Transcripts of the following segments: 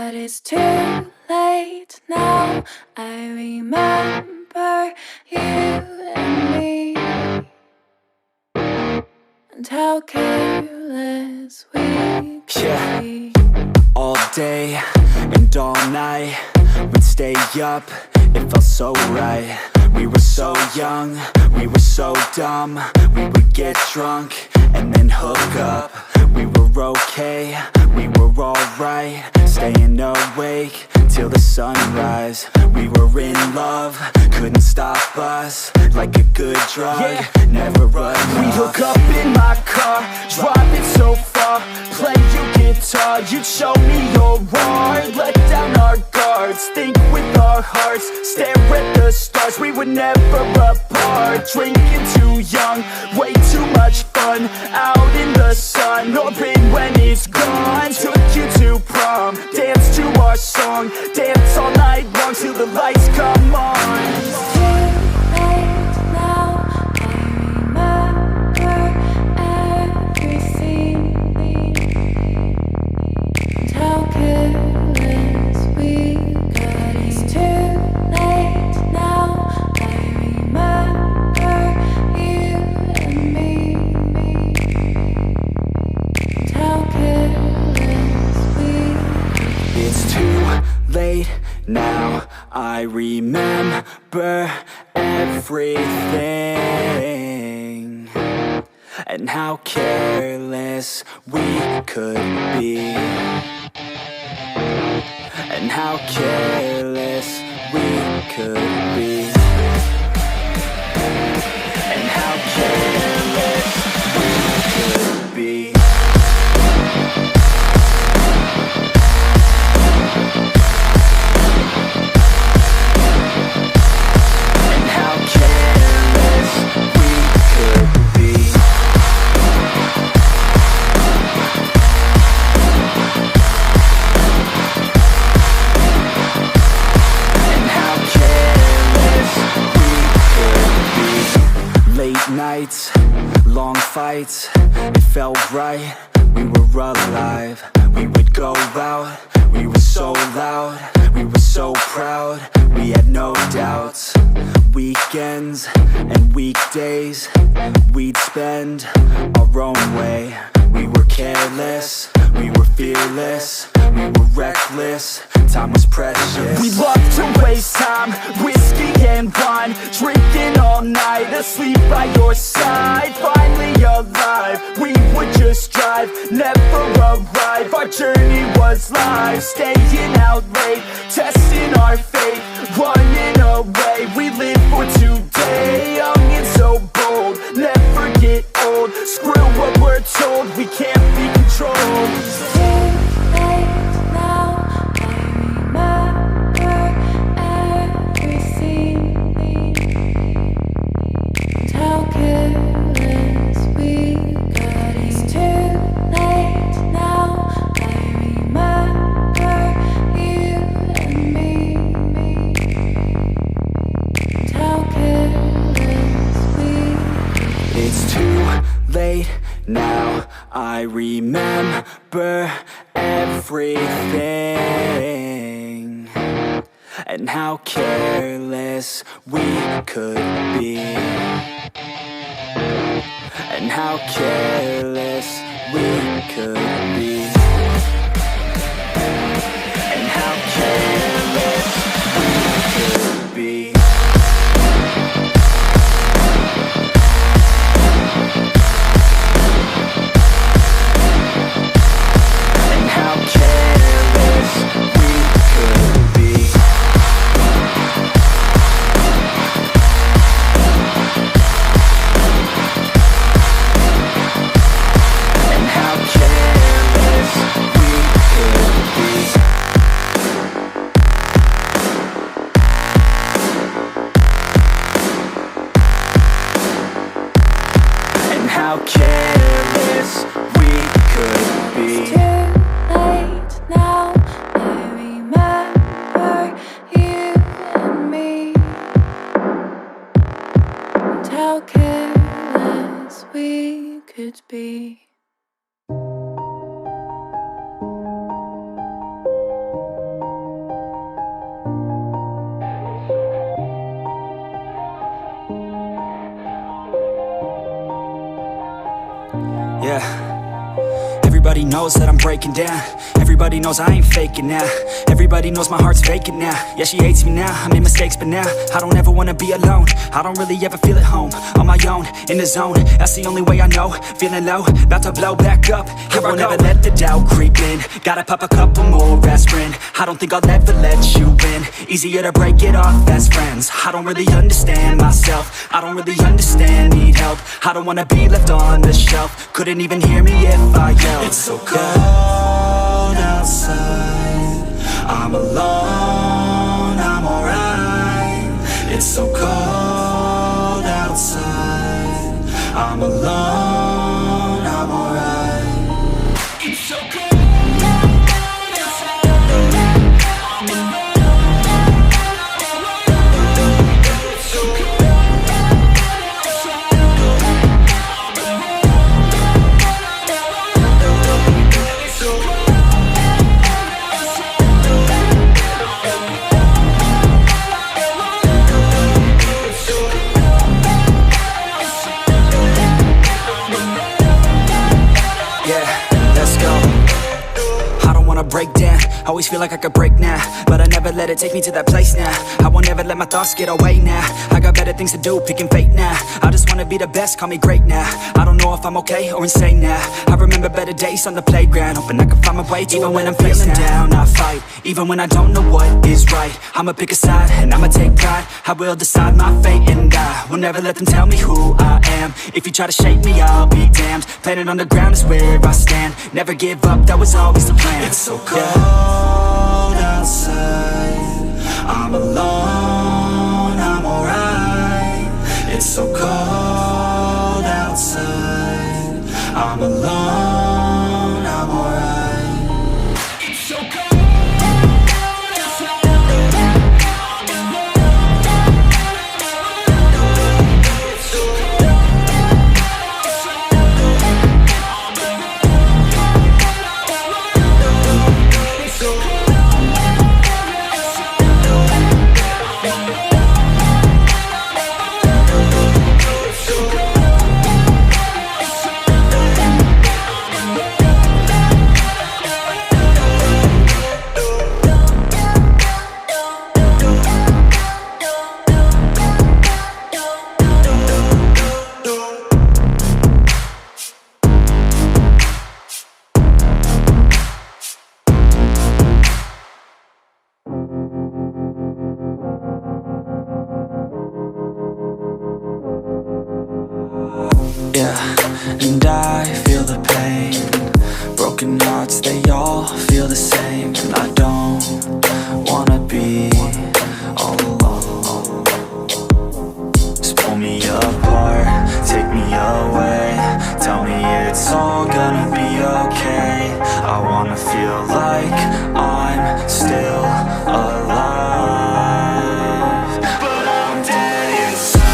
But it's too late now. I remember you and me, and how careless we could be. All day and all night, we'd stay up, it felt so right. We were so young, we were so dumb. We would get drunk and then hook up. We were okay, we were alright, staying awake till the sunrise. We were in love, couldn't stop us, like a good drug, never enough. We hook up in my car, driving so far, play you guitar, you'd show me your art, let down our guards, think with our hearts, stare at the stars. We were never apart, drinking too young, way too much fun, out in the sun, hoping when it's gone. Took you to prom, dance to our song, dance all night long till the lights come on. It's too late now. I remember everything, and how careless we got. It's too late now. I remember you and me, and how careless we got. It's too late now, I remember everything, and how careless we could be, and how careless we could be, and how careless we could be. Nights, long fights, it felt right, we were alive. We would go out, we were so loud, we were so proud, we had no doubts. Weekends and weekdays, we'd spend our own way. We were careless, we were fearless, we were reckless, time was precious. We loved to waste time, whiskey and wine, drinking all night, asleep by your side. Finally alive, we would just drive, never arrive. Our journey was live, staying out late, testing our fate, running away. We live for today, young and so bold, never get old. Screw what we're told, we can't be controlled. It's too late now. I remember everything, and how careless we got. It's too late now. I remember you and me, and how careless we got. It's too late now, I remember everything, and how careless we could be, and how careless we could be, and how careless we could be. How careless we could be. It's too late now. I remember you and me, and how careless we could be. knows that I'm breaking down. Everybody knows I ain't faking now. Everybody knows my heart's vacant now. Yeah, she hates me now, I made mistakes but now I don't ever wanna be alone. I don't really ever feel at home. On my own, in the zone, that's the only way I know. Feeling low, about to blow back up. Here I never let the doubt creep in. Gotta pop a couple more aspirin. I don't think I'll ever let you in. Easier to break it off best friends. I don't really understand myself. I don't really understand, need help. I don't wanna be left on the shelf. Couldn't even hear me if I yelled. It's so cold outside, I'm alone, I'm alright. It's so cold outside, I'm alone, I'm alright. It's so cold. Break down, always feel like I could break now, but I never let it take me to that place now. I won't ever let my thoughts get away now. I got better things to do, picking fate now. I just wanna be the best, call me great now. I don't know if I'm okay or insane now. I remember better days on the playground, hoping I can find my way to even when I'm feeling down, I fight, even when I don't know what is right. I'ma pick a side, and I'ma take pride. I will decide my fate, and I will never let them tell me who I am. If you try to shake me, I'll be damned. Planet on the ground is where I stand. Never give up, that was always the plan. It's so cold outside, I'm alone, I'm alright. It's so cold outside, I'm alone, I'm alright. It's so cold. Yeah, and I feel the pain. Broken hearts, they all feel the same. And I don't wanna be all alone. Just pull me apart, take me away. Tell me it's all gonna be okay. I wanna feel like I'm still alive, but I'm dead inside.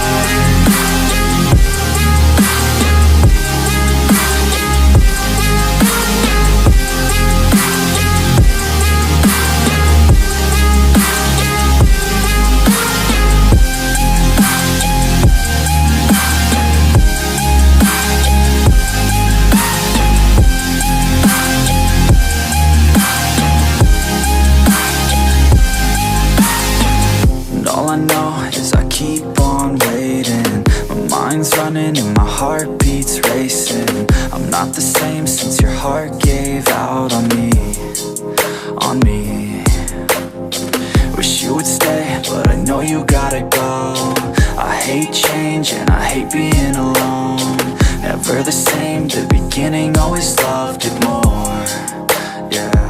All I know is I keep on waiting. My mind's running and my heart beats racing. I'm not the same since your heart gave out on me, on me. Wish you would stay, but I know you gotta go. I hate change and I hate being alone. Never the same, the beginning always loved it more, yeah.